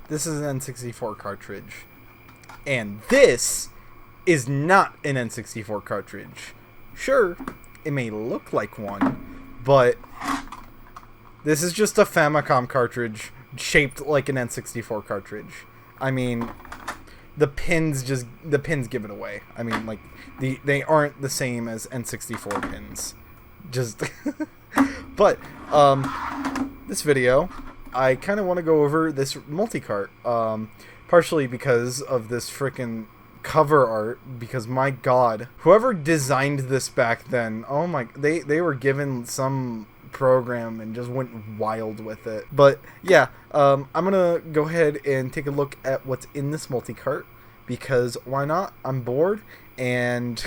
this is an N64 cartridge. And this is not an N64 cartridge. Sure, it may look like one, but this is just a Famicom cartridge shaped like an N64 cartridge. I mean, the pins give it away. I mean, like, they aren't the same as N64 pins. Just but this video, I kind of want to go over this Multicart, partially because of this frickin' cover art, because my god, whoever designed this back then, oh my, they were given some program and just went wild with it. But yeah, I'm gonna go ahead and take a look at what's in this Multicart, because why not? I'm bored, and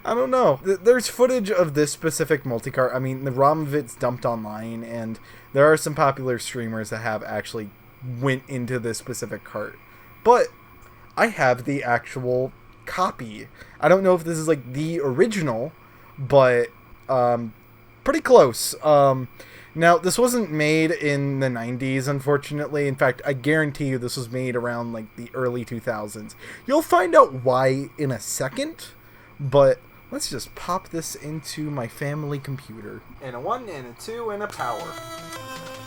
I don't know. There's footage of this specific Multicart. I mean, the ROM of it's dumped online, and there are some popular streamers that have actually went into this specific cart. But I have the actual copy. I don't know if this is like the original, but pretty close. Now, this wasn't made in the 90s, unfortunately. In fact, I guarantee you this was made around like the early 2000s. You'll find out why in a second, but let's just pop this into my family computer. And a 1 and a 2 and a power.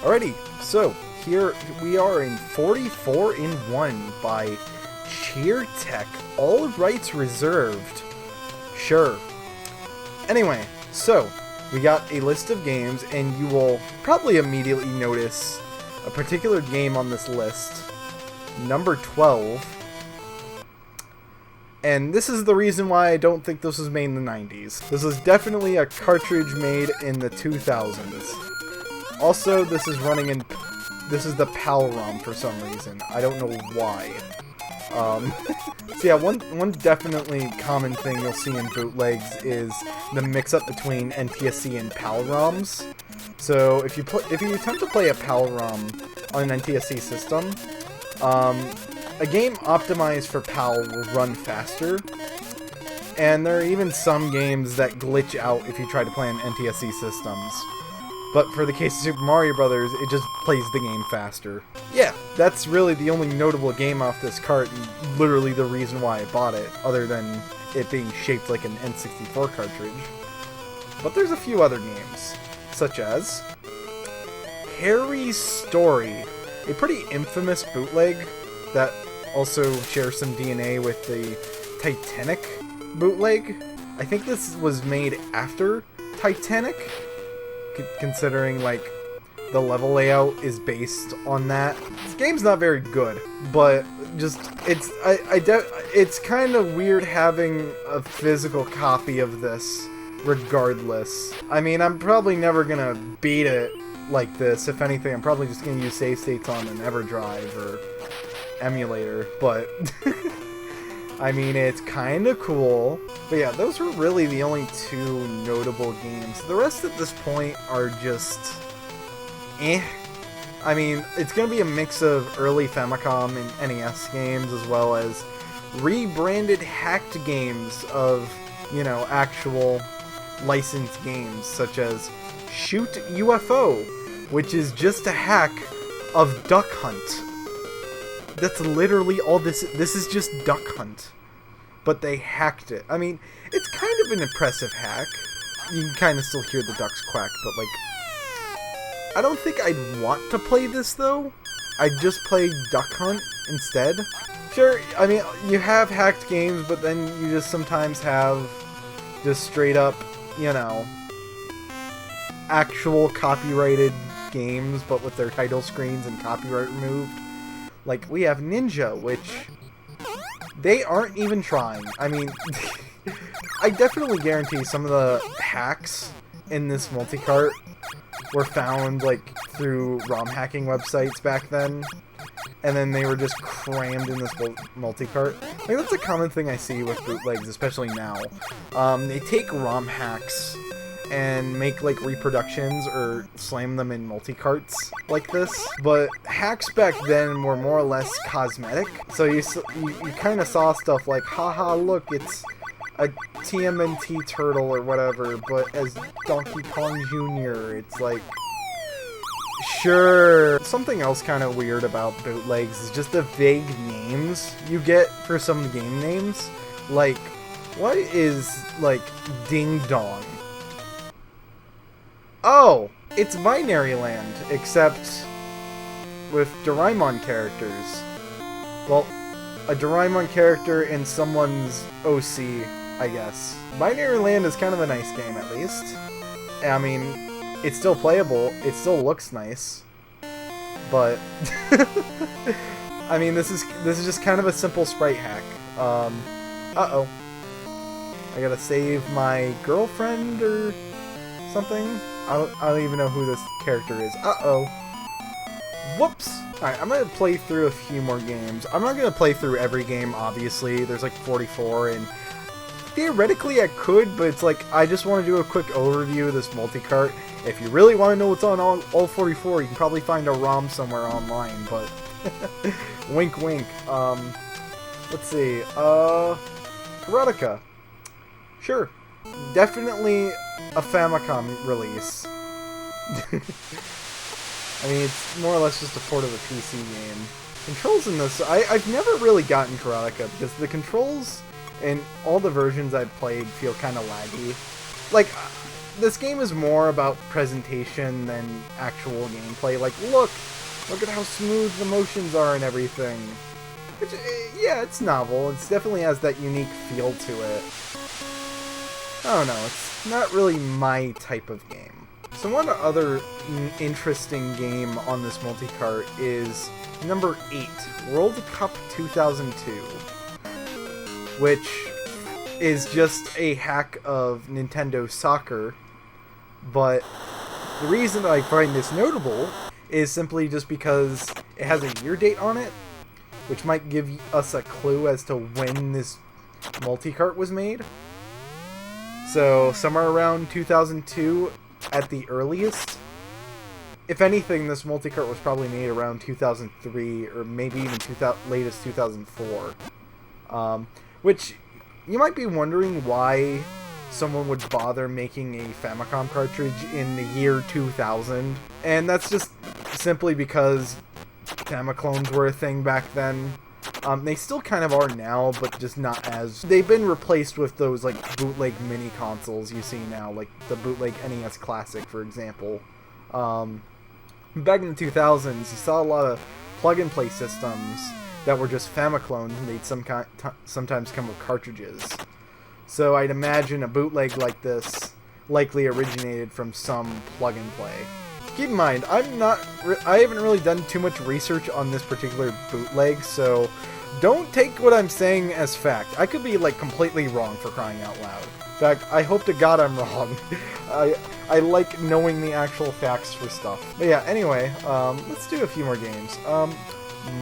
Alrighty, so here we are in 44 in 1 by Cheertech, all rights reserved. Sure. Anyway, so we got a list of games, and you will probably immediately notice a particular game on this list, number 12. And this is the reason why I don't think this was made in the 90s. This is definitely a cartridge made in the 2000s. Also, this is running in... This is the PAL ROM for some reason. I don't know why. So yeah, one definitely common thing you'll see in bootlegs is the mix-up between NTSC and PAL ROMs. So if you attempt to play a PAL ROM on an NTSC system, a game optimized for PAL will run faster, and there are even some games that glitch out if you try to play on NTSC systems. But for the case of Super Mario Brothers, it just plays the game faster. Yeah, that's really the only notable game off this cart, and literally the reason why I bought it, other than it being shaped like an N64 cartridge. But there's a few other games, such as Harry's Story, a pretty infamous bootleg that also shares some DNA with the Titanic bootleg. I think this was made after Titanic, considering like the level layout is based on that. This game's not very good, but just it's kind of weird having a physical copy of this regardless. I mean, I'm probably never gonna beat it like this. If anything, I'm probably just gonna use save states on an EverDrive or emulator, but I mean, it's kind of cool. But yeah, those were really the only two notable games. The rest at this point are just eh. I mean, it's going to be a mix of early Famicom and NES games, as well as rebranded hacked games of, you know, actual licensed games, such as Shoot UFO, which is just a hack of Duck Hunt. That's literally all this is just Duck Hunt. But they hacked it. I mean, it's kind of an impressive hack. You can kind of still hear the ducks quack, but like, I don't think I'd want to play this though. I'd just play Duck Hunt instead. Sure, I mean, you have hacked games, but then you just sometimes have just straight up, you know, actual copyrighted games, but with their title screens and copyright removed. Like, we have Ninja, which they aren't even trying. I mean, I definitely guarantee some of the hacks in this Multicart were found, like, through ROM hacking websites back then, and then they were just crammed in this Multicart. Like, that's a common thing I see with bootlegs, especially now. They take ROM hacks and make like reproductions or slam them in multi-carts like this. But hacks back then were more or less cosmetic, so you kind of saw stuff like, haha, look, it's a TMNT turtle or whatever, but as Donkey Kong Jr., it's like, Sure. Something else kind of weird about bootlegs is just the vague names you get for some of the game names. Like, what is, like, Ding Dong? Oh, it's Binary Land, except with Doraemon characters. Well, a Doraemon character in someone's OC, I guess. Binary Land is kind of a nice game, at least. I mean, it's still playable, it still looks nice, but I mean, this is just kind of a simple sprite hack. Uh-oh. I gotta save my girlfriend or something? I don't even know who this character is. Uh-oh. Whoops! Alright, I'm gonna play through a few more games. I'm not gonna play through every game, obviously. There's like 44, and theoretically I could, but it's like, I just want to do a quick overview of this multicart. If you really want to know what's on all 44, you can probably find a ROM somewhere online, but wink wink. Let's see, Karateka. Sure. Definitely a Famicom release. I mean, it's more or less just a port of a PC game. Controls in this, I've never really gotten Karateka, because the controls in all the versions I've played feel kind of laggy. Like, this game is more about presentation than actual gameplay. Like, look at how smooth the motions are and everything. Which, yeah, it's novel. It definitely has that unique feel to it. I don't know, it's not really my type of game. So one other interesting game on this multicart is number 8, World Cup 2002. Which is just a hack of Nintendo Soccer, but the reason I find this notable is simply just because it has a year date on it, which might give us a clue as to when this multicart was made. So, somewhere around 2002 at the earliest. If anything, this multicart was probably made around 2003, or maybe even latest 2004. Which, you might be wondering why someone would bother making a Famicom cartridge in the year 2000. And that's just simply because Famiclones were a thing back then. They still kind of are now, but just not as... They've been replaced with those, like, bootleg mini consoles you see now, like the bootleg NES Classic, for example. Back in the 2000s, you saw a lot of plug-and-play systems that were just Famiclones, and they'd sometimes come with cartridges. So I'd imagine a bootleg like this likely originated from some plug-and-play. Keep in mind, I haven't really done too much research on this particular bootleg, so don't take what I'm saying as fact. I could be, like, completely wrong, for crying out loud. In fact, I hope to God I'm wrong. I like knowing the actual facts for stuff. But yeah, anyway, let's do a few more games.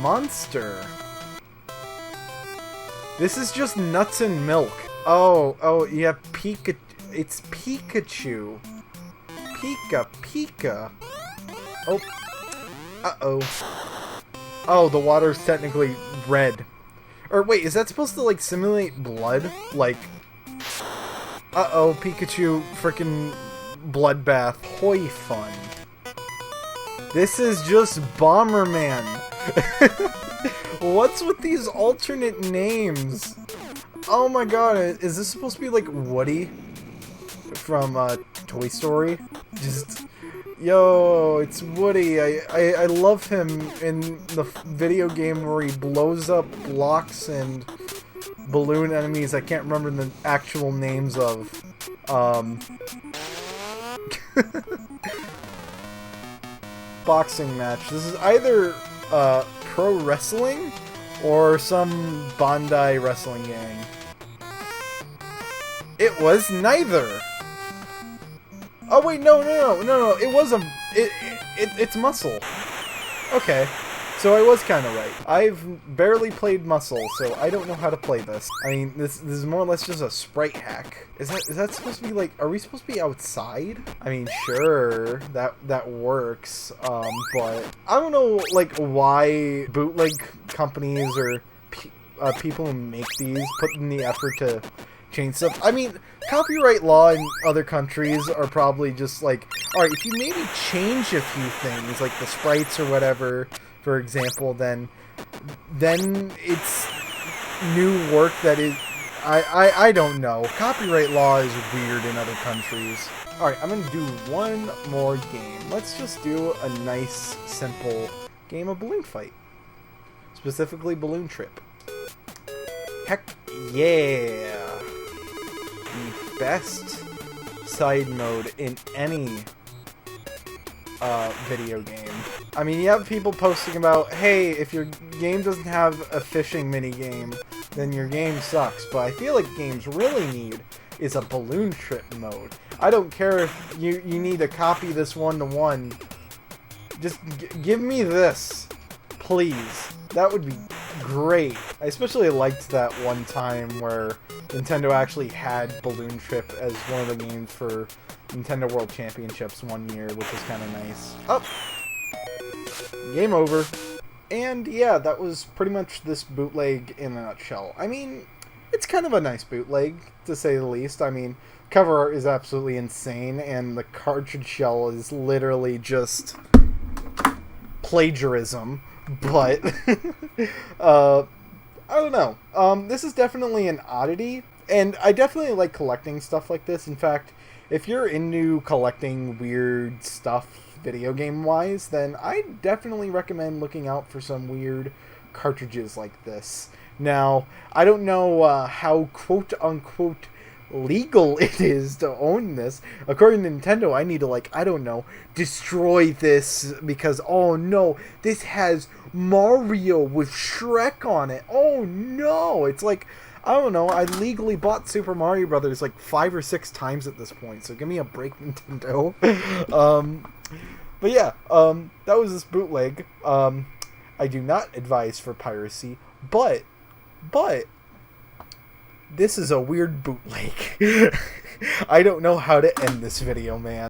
Monster. This is just nuts and milk. Oh, yeah, Pikachu. It's Pikachu. Pika. Oh. Uh-oh. Oh, the water's technically red. Or wait, is that supposed to, like, simulate blood? Like... Uh-oh, Pikachu frickin' bloodbath. Hoi fun. This is just Bomberman. What's with these alternate names? Oh my god, is this supposed to be like Woody from Toy Story? Just, yo, it's Woody. I love him in the video game where he blows up blocks and balloon enemies I can't remember the actual names of. Boxing match. This is either pro wrestling or some Bandai wrestling gang. It was neither. Oh wait, no. It was it's Muscle. Okay. So I was kind of right. I've barely played Muscle, so I don't know how to play this. I mean, this is more or less just a sprite hack. Is that supposed to be like? Are we supposed to be outside? I mean, sure, that works. But I don't know, like, why bootleg companies or people who make these put in the effort to change stuff. I mean, copyright law in other countries are probably just like, alright, if you maybe change a few things, like the sprites or whatever, for example, then it's new work that is... I don't know. Copyright law is weird in other countries. Alright, I'm gonna do one more game. Let's just do a nice, simple game of Balloon Fight. Specifically, Balloon Trip. Heck yeah! The best side mode in any video game. I mean, you have people posting about, hey, if your game doesn't have a fishing minigame, then your game sucks. But I feel like games really need is a balloon trip mode. I don't care if you need to copy this one-to-one. Just give me this, please. That would be great. I especially liked that one time where Nintendo actually had Balloon Trip as one of the games for Nintendo World Championships one year, which was kind of nice. Oh! Game over. And yeah, that was pretty much this bootleg in a nutshell. I mean, it's kind of a nice bootleg, to say the least. I mean, cover art is absolutely insane, and the cartridge shell is literally just plagiarism. But, I don't know. This is definitely an oddity, and I definitely like collecting stuff like this. In fact, if you're into collecting weird stuff video game-wise, then I definitely recommend looking out for some weird cartridges like this. Now, I don't know how quote-unquote legal it is to own this. According to Nintendo, I need to, like, I don't know, destroy this because, oh no, this has Mario with Shrek on it. Oh no! It's like, I don't know, I legally bought Super Mario Brothers like 5 or 6 times at this point, so give me a break, Nintendo. But yeah, that was this bootleg. I do not advise for piracy, but this is a weird bootleg. I don't know how to end this video, man.